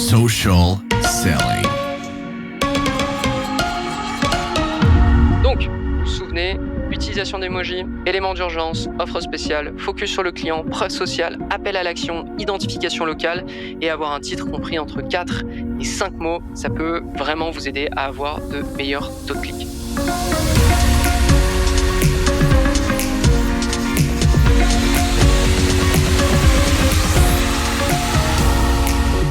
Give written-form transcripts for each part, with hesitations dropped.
Social selling. Donc, vous vous souvenez, utilisation d'emojis, éléments d'urgence, offre spéciale, focus sur le client, preuve sociale, appel à l'action, identification locale et avoir un titre compris entre 4 et 5 mots, ça peut vraiment vous aider à avoir de meilleurs taux de clic.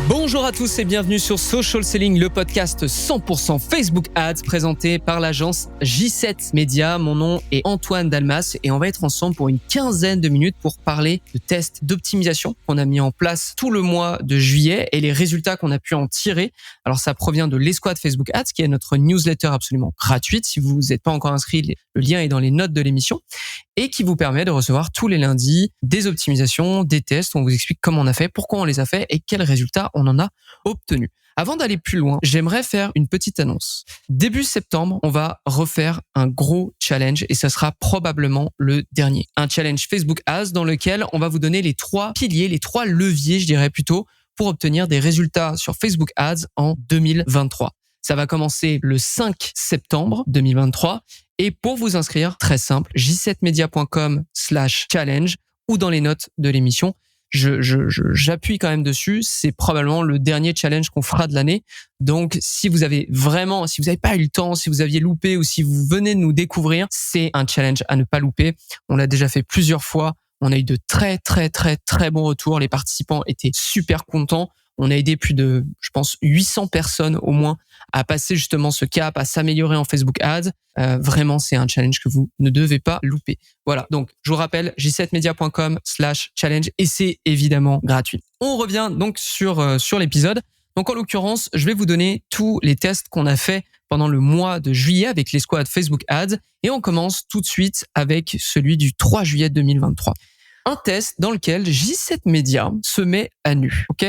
Bonjour à tous et bienvenue sur Social Selling, le podcast 100% Facebook Ads présenté par l'agence J7 Media. Mon nom est Antoine Dalmas et on va être ensemble pour une quinzaine de minutes pour parler de tests d'optimisation qu'on a mis en place tout le mois de juillet et les résultats qu'on a pu en tirer. Alors ça provient de l'Escouade Facebook Ads qui est notre newsletter absolument gratuite. Si vous n'êtes pas encore inscrit, le lien est dans les notes de l'émission et qui vous permet de recevoir tous les lundis des optimisations, des tests. On vous explique comment on a fait, pourquoi on les a fait et quels résultats on en a obtenus. Avant d'aller plus loin, j'aimerais faire une petite annonce. Début septembre, on va refaire un gros challenge et ça sera probablement le dernier. Un challenge Facebook Ads dans lequel on va vous donner les 3 piliers, les 3 leviers, je dirais plutôt, pour obtenir des résultats sur Facebook Ads en 2023. Ça va commencer le 5 septembre 2023. Et pour vous inscrire, très simple, j7media.com/challenge ou dans les notes de l'émission. J'appuie quand même dessus. C'est probablement le dernier challenge qu'on fera de l'année. Donc, si vous avez pas eu le temps, si vous aviez loupé ou si vous venez de nous découvrir, c'est un challenge à ne pas louper. On l'a déjà fait plusieurs fois. On a eu de très, très, très, très bons retours. Les participants étaient super contents. On a aidé plus de, je pense, 800 personnes au moins à passer justement ce cap, à s'améliorer en Facebook Ads. Vraiment, c'est un challenge que vous ne devez pas louper. Voilà, donc je vous rappelle, j7media.com/challenge et c'est évidemment gratuit. On revient donc sur l'épisode. Donc en l'occurrence, je vais vous donner tous les tests qu'on a fait pendant le mois de juillet avec l'escouade Facebook Ads et on commence tout de suite avec celui du 3 juillet 2023. Un test dans lequel J7 Media se met à nu, ok ?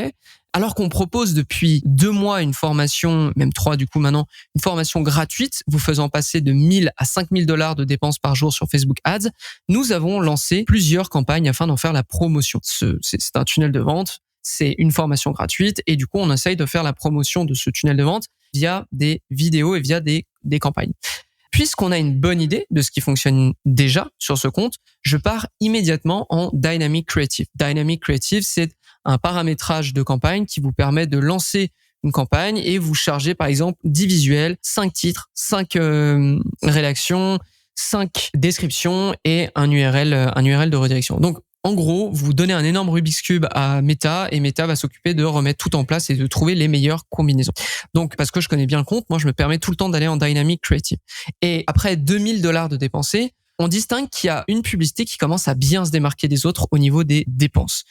Alors qu'on propose depuis 2 mois une formation, même 3 du coup maintenant, une formation gratuite, vous faisant passer de 1000 à 5000 $ de dépenses par jour sur Facebook Ads, nous avons lancé plusieurs campagnes afin d'en faire la promotion. C'est un tunnel de vente, c'est une formation gratuite et du coup on essaye de faire la promotion de ce tunnel de vente via des vidéos et via des campagnes. Puisqu'on a une bonne idée de ce qui fonctionne déjà sur ce compte, je pars immédiatement en Dynamic Creative. Dynamic Creative, c'est un paramétrage de campagne qui vous permet de lancer une campagne et vous charger par exemple 10 visuels, 5 titres, 5 rédactions, 5 descriptions et un URL de redirection. Donc en gros, vous donnez un énorme Rubik's Cube à Meta et Meta va s'occuper de remettre tout en place et de trouver les meilleures combinaisons. Donc, parce que je connais bien le compte, moi, je me permets tout le temps d'aller en Dynamic Creative. Et après 2000 $ de dépensés, on distingue qu'il y a une publicité qui commence à bien se démarquer des autres au niveau des dépenses.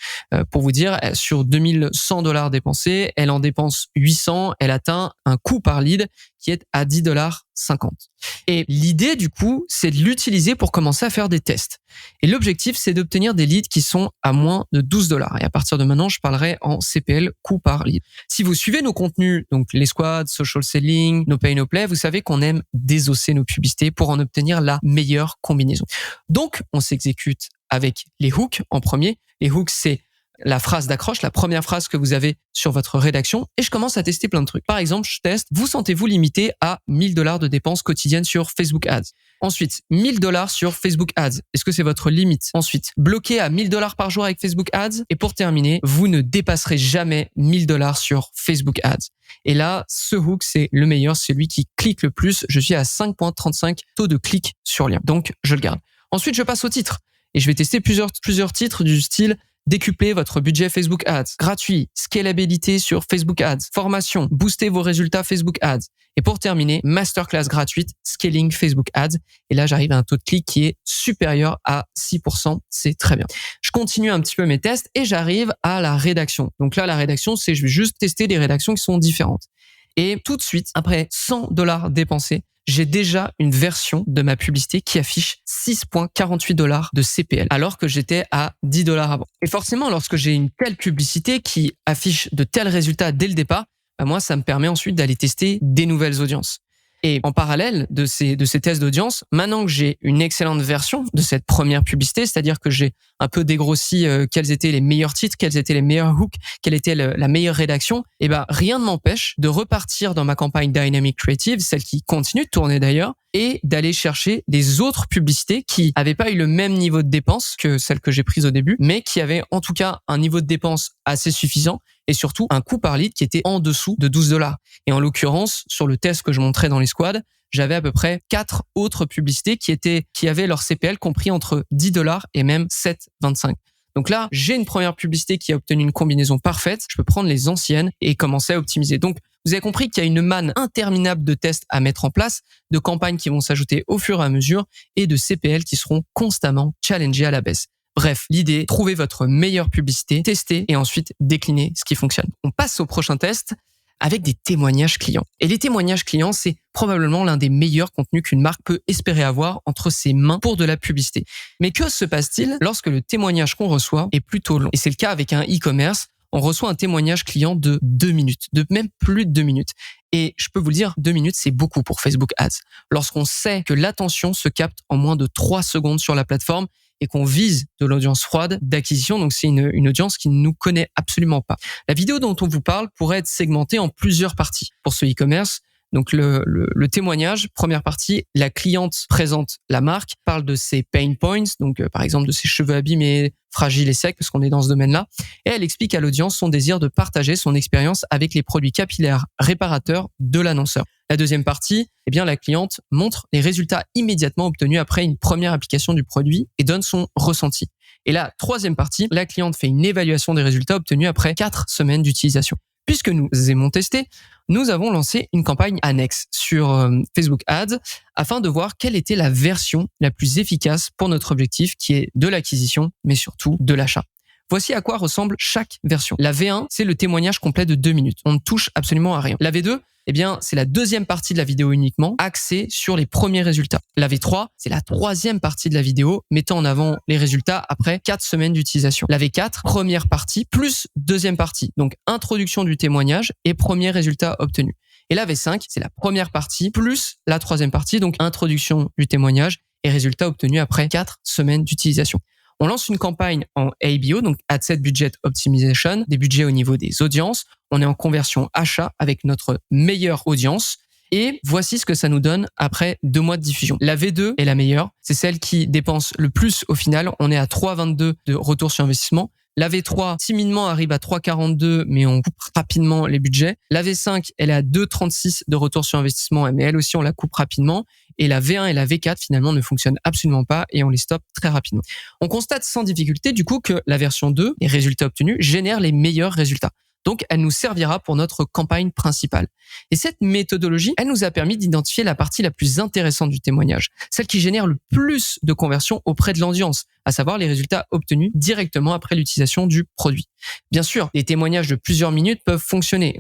Pour vous dire, sur 2100 $ dépensés, elle en dépense 800, elle atteint un coût par lead qui est à 10,50 $. Et l'idée, du coup, c'est de l'utiliser pour commencer à faire des tests. Et l'objectif, c'est d'obtenir des leads qui sont à moins de 12 $. Et à partir de maintenant, je parlerai en CPL, coût par lead. Si vous suivez nos contenus, donc les squads, social selling, no pay, no play, vous savez qu'on aime désosser nos publicités pour en obtenir la meilleure combinaison. Donc, on s'exécute avec les hooks en premier. Les hooks, c'est la phrase d'accroche, la première phrase que vous avez sur votre rédaction et je commence à tester plein de trucs. Par exemple, je teste, vous sentez-vous limité à 1000 $ de dépenses quotidiennes sur Facebook Ads? Ensuite, 1000 $ sur Facebook Ads. Est-ce que c'est votre limite? Ensuite, bloqué à 1000 $ par jour avec Facebook Ads. Et pour terminer, vous ne dépasserez jamais 1000 $ sur Facebook Ads. Et là, ce hook, c'est le meilleur, c'est celui qui clique le plus. Je suis à 5,35 taux de clic sur lien. Donc, je le garde. Ensuite, je passe au titre et je vais tester plusieurs titres du style décupler votre budget Facebook Ads, gratuit, scalabilité sur Facebook Ads, formation, booster vos résultats Facebook Ads. Et pour terminer, masterclass gratuite, scaling Facebook Ads. Et là, j'arrive à un taux de clic qui est supérieur à 6%. C'est très bien. Je continue un petit peu mes tests et j'arrive à la rédaction. Donc là, la rédaction, c'est je vais juste tester des rédactions qui sont différentes. Et tout de suite, après 100 $ dépensés, j'ai déjà une version de ma publicité qui affiche 6,48 $ de CPL, alors que j'étais à 10 $ avant. Et forcément, lorsque j'ai une telle publicité qui affiche de tels résultats dès le départ, moi, ça me permet ensuite d'aller tester des nouvelles audiences. Et en parallèle de ces tests d'audience, maintenant que j'ai une excellente version de cette première publicité, c'est-à-dire que j'ai un peu dégrossi quels étaient les meilleurs titres, quels étaient les meilleurs hooks, quelle était la meilleure rédaction, et ben rien ne m'empêche de repartir dans ma campagne Dynamic Creative, celle qui continue de tourner d'ailleurs, et d'aller chercher des autres publicités qui n'avaient pas eu le même niveau de dépense que celle que j'ai prise au début, mais qui avaient en tout cas un niveau de dépense assez suffisant et surtout un coût par lead qui était en dessous de $12. Et en l'occurrence, sur le test que je montrais dans les squads, j'avais à peu près 4 autres publicités qui avaient leur CPL compris entre $10 et même 7,25. Donc là, j'ai une première publicité qui a obtenu une combinaison parfaite. Je peux prendre les anciennes et commencer à optimiser. Donc, vous avez compris qu'il y a une manne interminable de tests à mettre en place, de campagnes qui vont s'ajouter au fur et à mesure et de CPL qui seront constamment challengés à la baisse. Bref, l'idée, trouvez votre meilleure publicité, testez et ensuite déclinez ce qui fonctionne. On passe au prochain test avec des témoignages clients. Et les témoignages clients, c'est probablement l'un des meilleurs contenus qu'une marque peut espérer avoir entre ses mains pour de la publicité. Mais que se passe-t-il lorsque le témoignage qu'on reçoit est plutôt long? Et c'est le cas avec un e-commerce. On reçoit un témoignage client de 2 minutes, de même plus de 2 minutes. Et je peux vous le dire, 2 minutes, c'est beaucoup pour Facebook Ads. Lorsqu'on sait que l'attention se capte en moins de 3 secondes sur la plateforme et qu'on vise de l'audience froide d'acquisition, donc c'est une audience qui ne nous connaît absolument pas. La vidéo dont on vous parle pourrait être segmentée en plusieurs parties. Pour ce e-commerce, donc le témoignage, première partie, la cliente présente la marque, parle de ses pain points, donc par exemple de ses cheveux abîmés, fragiles et secs, parce qu'on est dans ce domaine-là, et elle explique à l'audience son désir de partager son expérience avec les produits capillaires réparateurs de l'annonceur. La deuxième partie, eh bien la cliente montre les résultats immédiatement obtenus après une première application du produit et donne son ressenti. Et la troisième partie, la cliente fait une évaluation des résultats obtenus après 4 semaines d'utilisation. Puisque nous aimons tester, nous avons lancé une campagne annexe sur Facebook Ads afin de voir quelle était la version la plus efficace pour notre objectif qui est de l'acquisition, mais surtout de l'achat. Voici à quoi ressemble chaque version. La V1, c'est le témoignage complet de 2 minutes. On ne touche absolument à rien. La V2, eh bien, c'est la deuxième partie de la vidéo uniquement, axée sur les premiers résultats. La V3, c'est la troisième partie de la vidéo, mettant en avant les résultats après 4 semaines d'utilisation. La V4, première partie, plus deuxième partie. Donc, introduction du témoignage et premiers résultats obtenus. Et la V5, c'est la première partie, plus la troisième partie, donc introduction du témoignage et résultats obtenus après 4 semaines d'utilisation. On lance une campagne en ABO, donc Ad Set Budget Optimization, des budgets au niveau des audiences. On est en conversion achat avec notre meilleure audience. Et voici ce que ça nous donne après 2 mois de diffusion. La V2 est la meilleure. C'est celle qui dépense le plus au final. On est à 3,22 de retour sur investissement. La V3, timidement, arrive à 3,42, mais on coupe rapidement les budgets. La V5, elle est à 2,36 de retour sur investissement, mais elle aussi, on la coupe rapidement. Et la V1 et la V4, finalement, ne fonctionnent absolument pas et on les stoppe très rapidement. On constate sans difficulté, du coup, que la version 2, les résultats obtenus, génèrent les meilleurs résultats. Donc, elle nous servira pour notre campagne principale. Et cette méthodologie, elle nous a permis d'identifier la partie la plus intéressante du témoignage, celle qui génère le plus de conversions auprès de l'audience, à savoir les résultats obtenus directement après l'utilisation du produit. Bien sûr, les témoignages de plusieurs minutes peuvent fonctionner.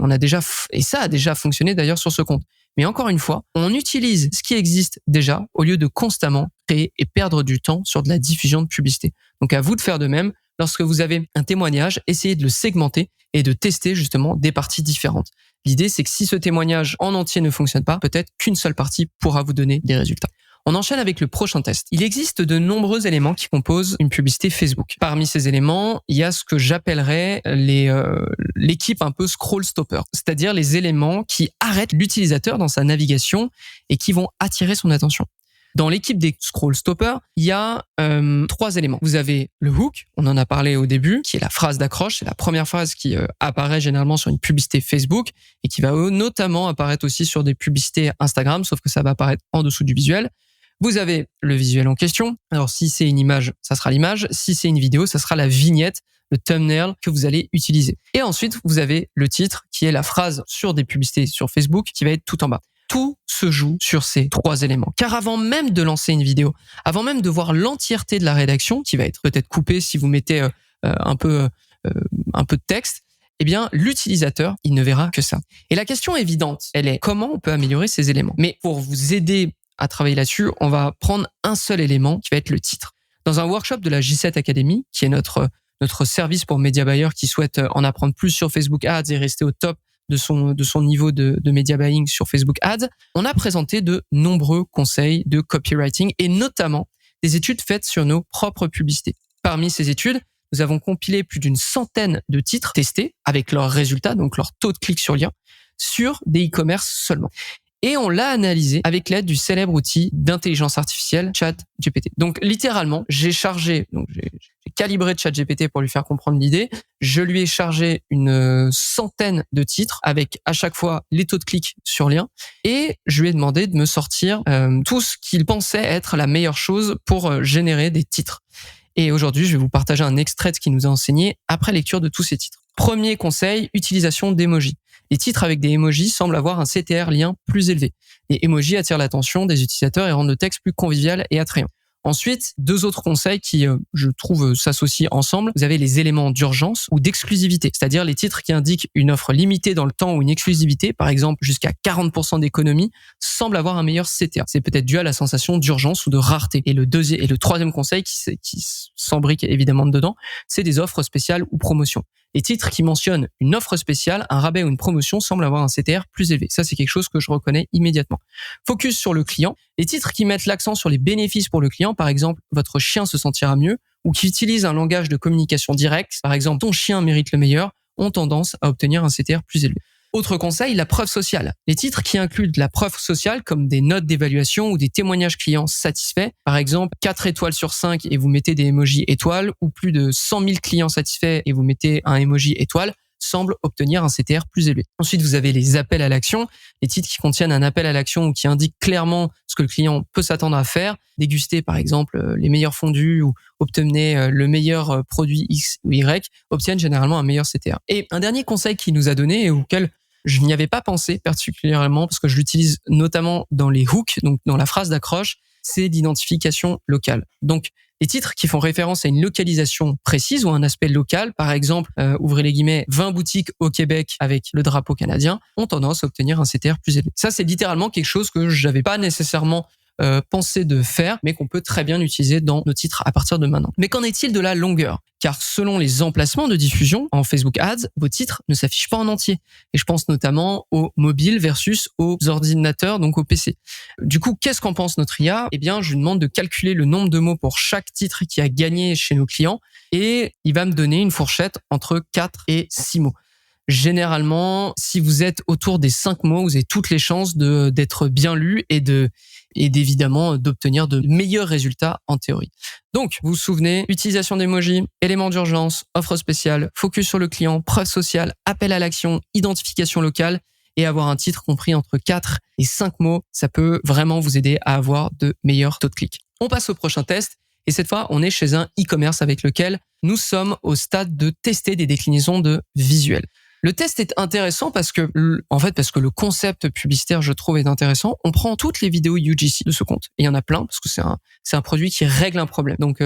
Et ça a déjà fonctionné d'ailleurs sur ce compte. Mais encore une fois, on utilise ce qui existe déjà au lieu de constamment créer et perdre du temps sur de la diffusion de publicité. Donc, à vous de faire de même. Lorsque vous avez un témoignage, essayez de le segmenter et de tester justement des parties différentes. L'idée, c'est que si ce témoignage en entier ne fonctionne pas, peut-être qu'une seule partie pourra vous donner des résultats. On enchaîne avec le prochain test. Il existe de nombreux éléments qui composent une publicité Facebook. Parmi ces éléments, il y a ce que j'appellerais l'équipe un peu scroll stopper, c'est-à-dire les éléments qui arrêtent l'utilisateur dans sa navigation et qui vont attirer son attention. Dans l'équipe des scroll stoppers, il y a 3 éléments. Vous avez le hook, on en a parlé au début, qui est la phrase d'accroche. C'est la première phrase qui apparaît généralement sur une publicité Facebook et qui va notamment apparaître aussi sur des publicités Instagram, sauf que ça va apparaître en dessous du visuel. Vous avez le visuel en question. Alors, si c'est une image, ça sera l'image. Si c'est une vidéo, ça sera la vignette, le thumbnail que vous allez utiliser. Et ensuite, vous avez le titre, qui est la phrase sur des publicités sur Facebook, qui va être tout en bas. Tout se joue sur ces 3 éléments. Car avant même de lancer une vidéo, avant même de voir l'entièreté de la rédaction, qui va être peut-être coupée si vous mettez un peu de texte, eh bien, l'utilisateur, il ne verra que ça. Et la question évidente, elle est comment on peut améliorer ces éléments? Mais pour vous aider à travailler là-dessus, on va prendre un seul élément qui va être le titre. Dans un workshop de la J7 Academy, qui est notre service pour média buyers qui souhaitent en apprendre plus sur Facebook Ads et rester au top de son niveau de media buying sur Facebook Ads, on a présenté de nombreux conseils de copywriting et notamment des études faites sur nos propres publicités. Parmi ces études, nous avons compilé plus d'une centaine de titres testés avec leurs résultats, donc leur taux de clic sur lien, sur des e-commerce seulement. Et on l'a analysé avec l'aide du célèbre outil d'intelligence artificielle ChatGPT. Donc littéralement, j'ai calibré ChatGPT pour lui faire comprendre l'idée. Je lui ai chargé une centaine de titres avec à chaque fois les taux de clic sur lien et je lui ai demandé de me sortir tout ce qu'il pensait être la meilleure chose pour générer des titres. Et aujourd'hui, je vais vous partager un extrait de ce qu'il nous a enseigné après lecture de tous ces titres. Premier conseil, utilisation d'emojis. Les titres avec des emojis semblent avoir un CTR lien plus élevé. Les emojis attirent l'attention des utilisateurs et rendent le texte plus convivial et attrayant. Ensuite, deux autres conseils qui, je trouve, s'associent ensemble. Vous avez les éléments d'urgence ou d'exclusivité, c'est-à-dire les titres qui indiquent une offre limitée dans le temps ou une exclusivité, par exemple jusqu'à 40% d'économie, semblent avoir un meilleur CTA. C'est peut-être dû à la sensation d'urgence ou de rareté. Et le troisième conseil qui s'embrique évidemment dedans, c'est des offres spéciales ou promotions. Les titres qui mentionnent une offre spéciale, un rabais ou une promotion semblent avoir un CTR plus élevé. Ça, c'est quelque chose que je reconnais immédiatement. Focus sur le client. Les titres qui mettent l'accent sur les bénéfices pour le client, par exemple, votre chien se sentira mieux, ou qui utilisent un langage de communication direct, par exemple, ton chien mérite le meilleur, ont tendance à obtenir un CTR plus élevé. Autre conseil, la preuve sociale. Les titres qui incluent de la preuve sociale comme des notes d'évaluation ou des témoignages clients satisfaits, par exemple 4 étoiles sur 5 et vous mettez des emojis étoiles ou plus de 100 000 clients satisfaits et vous mettez un emoji étoile, semblent obtenir un CTR plus élevé. Ensuite, vous avez les appels à l'action, les titres qui contiennent un appel à l'action ou qui indiquent clairement ce que le client peut s'attendre à faire, déguster par exemple les meilleurs fondus ou obtenez le meilleur produit X ou Y, obtiennent généralement un meilleur CTR. Et un dernier conseil qu'il nous a donné et auquel je n'y avais pas pensé particulièrement parce que je l'utilise notamment dans les hooks, donc dans la phrase d'accroche, c'est l'identification locale. Donc, les titres qui font référence à une localisation précise ou un aspect local, par exemple, ouvrez les guillemets, 20 boutiques au Québec avec le drapeau canadien, ont tendance à obtenir un CTR plus élevé. Ça, c'est littéralement quelque chose que j'avais pas nécessairement pensé de faire, mais qu'on peut très bien utiliser dans nos titres à partir de maintenant. Mais qu'en est-il de la longueur ? Car selon les emplacements de diffusion en Facebook Ads, vos titres ne s'affichent pas en entier. Et je pense notamment aux mobiles versus aux ordinateurs, donc aux PC. Du coup, qu'est-ce qu'en pense notre IA ? Eh bien, je lui demande de calculer le nombre de mots pour chaque titre qui a gagné chez nos clients et il va me donner une fourchette entre 4 et 6 mots. Généralement, si vous êtes autour des 5 mots, vous avez toutes les chances d'être bien lu et d'évidemment d'obtenir de meilleurs résultats en théorie. Donc, vous vous souvenez, utilisation d'emojis, éléments d'urgence, offre spéciale, focus sur le client, preuve sociale, appel à l'action, identification locale et avoir un titre compris entre 4 et 5 mots, ça peut vraiment vous aider à avoir de meilleurs taux de clic. On passe au prochain test et cette fois, on est chez un e-commerce avec lequel nous sommes au stade de tester des déclinaisons de visuels. Le test est intéressant parce que le concept publicitaire, je trouve, est intéressant. On prend toutes les vidéos UGC de ce compte. Et il y en a plein parce que c'est un produit qui règle un problème. Donc,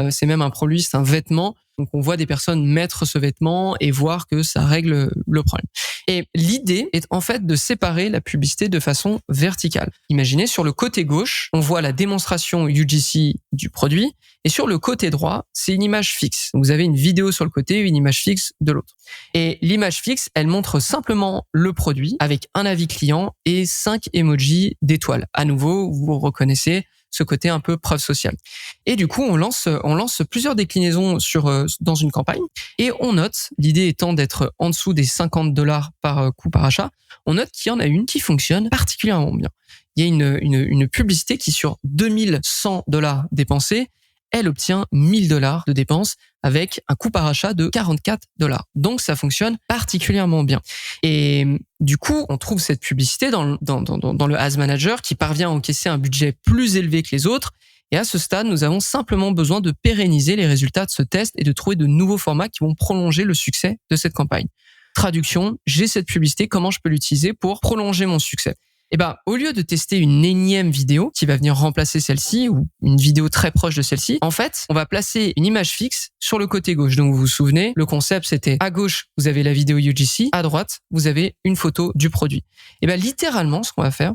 c'est même un produit, c'est un vêtement. Donc, on voit des personnes mettre ce vêtement et voir que ça règle le problème. Et l'idée est en fait de séparer la publicité de façon verticale. Imaginez, sur le côté gauche, on voit la démonstration UGC du produit. Et sur le côté droit, c'est une image fixe. Donc, vous avez une vidéo sur le côté et une image fixe de l'autre. Et l'image fixe, elle montre simplement le produit avec un avis client et 5 emojis d'étoiles. À nouveau, vous reconnaissez ce côté un peu preuve sociale. Et du coup, on lance plusieurs déclinaisons dans une campagne et on note, l'idée étant d'être en dessous des $50 par coût par achat, on note qu'il y en a une qui fonctionne particulièrement bien. Il y a une publicité qui, sur $2100 dépensés, elle obtient $1000 de dépenses avec un coût par achat de $44. Donc, ça fonctionne particulièrement bien. Et du coup, on trouve cette publicité dans le Ads Manager qui parvient à encaisser un budget plus élevé que les autres. Et à ce stade, nous avons simplement besoin de pérenniser les résultats de ce test et de trouver de nouveaux formats qui vont prolonger le succès de cette campagne. Traduction, j'ai cette publicité, comment je peux l'utiliser pour prolonger mon succès ? Eh ben, au lieu de tester une énième vidéo qui va venir remplacer celle-ci ou une vidéo très proche de celle-ci, en fait, on va placer une image fixe sur le côté gauche. Donc, vous vous souvenez, le concept, c'était à gauche, vous avez la vidéo UGC, à droite, vous avez une photo du produit. Eh ben, littéralement, ce qu'on va faire,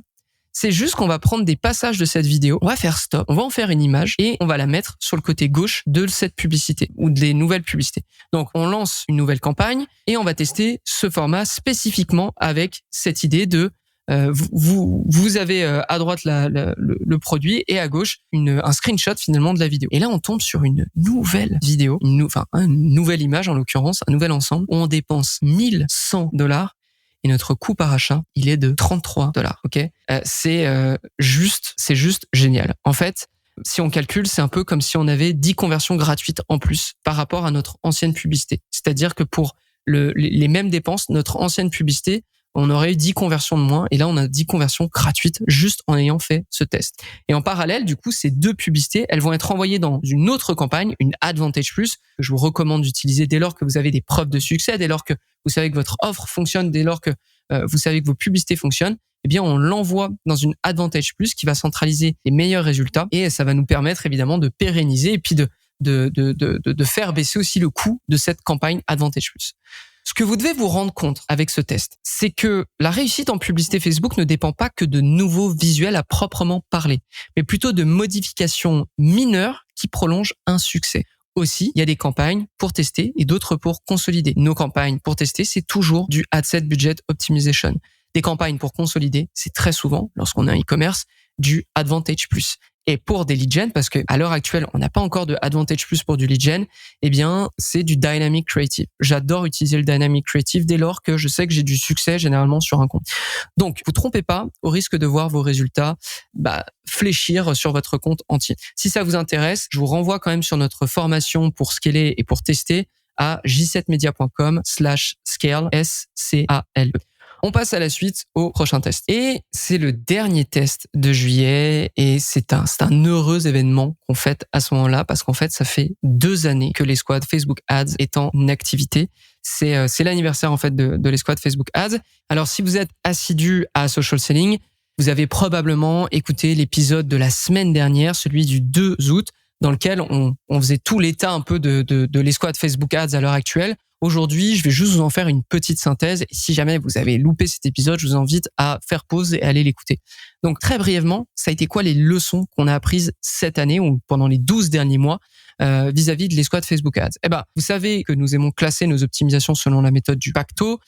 C'est juste qu'on va prendre des passages de cette vidéo, on va faire stop, on va en faire une image et on va la mettre sur le côté gauche de cette publicité ou des nouvelles publicités. Donc, on lance une nouvelle campagne et on va tester ce format spécifiquement avec cette idée de vous avez à droite le produit et à gauche un screenshot finalement de la vidéo. Et là, on tombe sur une nouvelle vidéo, une nouvelle image en l'occurrence, un nouvel ensemble où on dépense $1,100 et notre coût par achat, il est de $33. Ok, c'est juste génial. En fait, si on calcule, c'est un peu comme si on avait 10 conversions gratuites en plus par rapport à notre ancienne publicité. C'est-à-dire que pour les mêmes dépenses, notre ancienne publicité, on aurait eu 10 conversions de moins et là on a 10 conversions gratuites juste en ayant fait ce test. Et en parallèle, du coup, ces deux publicités, elles vont être envoyées dans une autre campagne, une Advantage Plus, que je vous recommande d'utiliser dès lors que vous avez des preuves de succès, dès lors que vous savez que votre offre fonctionne, dès lors que vous savez que vos publicités fonctionnent. Eh bien, on l'envoie dans une Advantage Plus qui va centraliser les meilleurs résultats et ça va nous permettre évidemment de pérenniser et puis de faire baisser aussi le coût de cette campagne Advantage Plus. Ce que vous devez vous rendre compte avec ce test, c'est que la réussite en publicité Facebook ne dépend pas que de nouveaux visuels à proprement parler, mais plutôt de modifications mineures qui prolongent un succès. Aussi, il y a des campagnes pour tester et d'autres pour consolider. Nos campagnes pour tester, c'est toujours du Ad Set Budget Optimization. Des campagnes pour consolider, c'est très souvent, lorsqu'on est en e-commerce, du Advantage Plus. Et pour des lead gen, parce que à l'heure actuelle, on n'a pas encore de Advantage Plus pour du lead gen, eh bien, c'est du Dynamic Creative. J'adore utiliser le Dynamic Creative dès lors que je sais que j'ai du succès généralement sur un compte. Donc, vous trompez pas au risque de voir vos résultats fléchir sur votre compte entier. Si ça vous intéresse, je vous renvoie quand même sur notre formation pour scaler et pour tester à j7media.com/scale, S-C-A-L-E. On passe à la suite au prochain test. Et c'est le dernier test de juillet et c'est un heureux événement qu'on fête à ce moment-là parce qu'en fait, ça fait 2 années que l'escouade Facebook Ads est en activité. C'est l'anniversaire en fait de l'escouade Facebook Ads. Alors, si vous êtes assidu à Social Selling, vous avez probablement écouté l'épisode de la semaine dernière, celui du 2 août, dans lequel on faisait tout l'état un peu de l'escouade Facebook Ads à l'heure actuelle. Aujourd'hui, je vais juste vous en faire une petite synthèse. Et si jamais vous avez loupé cet épisode, je vous invite à faire pause et à aller l'écouter. Donc, très brièvement, ça a été quoi les leçons qu'on a apprises cette année ou pendant les 12 derniers mois vis-à-vis de l'escouade Facebook Ads? Vous savez que nous aimons classer nos optimisations selon la méthode du Pacto.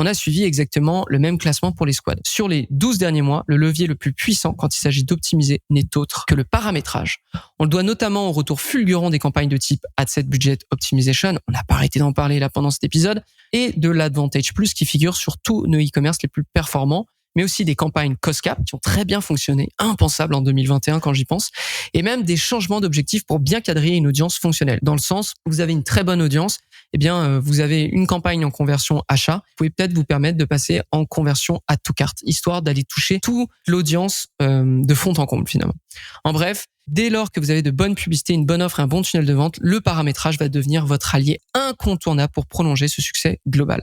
On a suivi exactement le même classement pour les squads. Sur les 12 derniers mois, le levier le plus puissant quand il s'agit d'optimiser n'est autre que le paramétrage. On le doit notamment au retour fulgurant des campagnes de type Ad Set Budget Optimization, on n'a pas arrêté d'en parler là pendant cet épisode, et de l'Advantage Plus qui figure sur tous nos e-commerce les plus performants, mais aussi des campagnes Cost Cap qui ont très bien fonctionné, impensable en 2021 quand j'y pense, et même des changements d'objectifs pour bien cadrer une audience fonctionnelle. Dans le sens où vous avez une très bonne audience, vous avez une campagne en conversion achat, vous pouvez peut-être vous permettre de passer en conversion add to cart, histoire d'aller toucher toute l'audience de fond en comble finalement. En bref, dès lors que vous avez de bonnes publicités, une bonne offre et un bon tunnel de vente, le paramétrage va devenir votre allié incontournable pour prolonger ce succès global.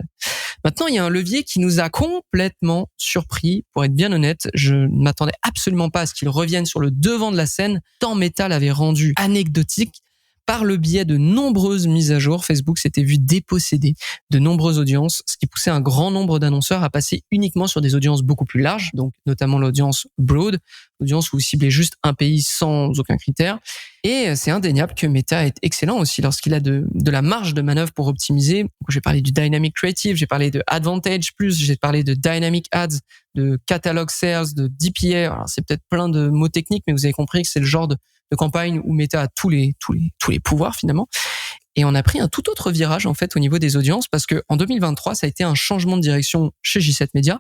Maintenant, il y a un levier qui nous a complètement surpris. Pour être bien honnête, je ne m'attendais absolument pas à ce qu'il revienne sur le devant de la scène, tant Meta l'avait rendu anecdotique. Par le biais de nombreuses mises à jour, Facebook s'était vu déposséder de nombreuses audiences, ce qui poussait un grand nombre d'annonceurs à passer uniquement sur des audiences beaucoup plus larges, donc notamment l'audience broad, l'audience où vous ciblez juste un pays sans aucun critère. Et c'est indéniable que Meta est excellent aussi lorsqu'il a de la marge de manœuvre pour optimiser. J'ai parlé du Dynamic Creative, j'ai parlé de Advantage Plus, j'ai parlé de Dynamic Ads, de Catalog Sales, de DPA. Alors c'est peut-être plein de mots techniques, mais vous avez compris que c'est le genre de campagne où Meta a tous les pouvoirs finalement. Et on a pris un tout autre virage en fait au niveau des audiences parce que en 2023, ça a été un changement de direction chez J7 Media.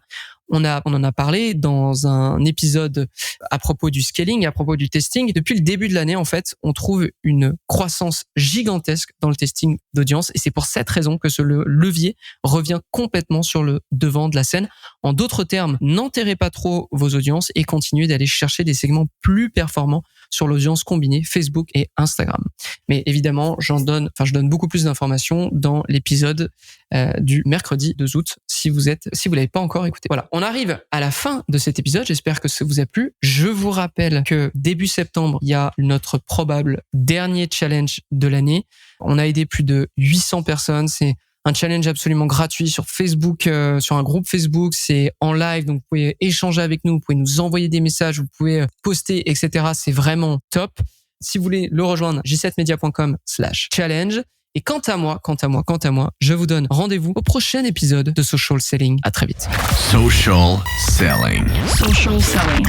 On en a parlé dans un épisode à propos du scaling, à propos du testing. Depuis le début de l'année, en fait, on trouve une croissance gigantesque dans le testing d'audience et c'est pour cette raison que ce levier revient complètement sur le devant de la scène. En d'autres termes, n'enterrez pas trop vos audiences et continuez d'aller chercher des segments plus performants sur l'audience combinée Facebook et Instagram. Mais évidemment, je donne beaucoup plus d'informations dans l'épisode du mercredi 2 août si vous l'avez pas encore écouté. Voilà, on arrive à la fin de cet épisode. J'espère que ça vous a plu. Je vous rappelle que début septembre, il y a notre probable dernier challenge de l'année. On a aidé plus de 800 personnes. C'est un challenge absolument gratuit sur Facebook, sur un groupe Facebook. C'est en live, donc vous pouvez échanger avec nous, vous pouvez nous envoyer des messages, vous pouvez poster, etc. C'est vraiment top. Si vous voulez le rejoindre, j7media.com/challenge. Et quant à moi, je vous donne rendez-vous au prochain épisode de Social Selling. À très vite. Social selling. Social selling.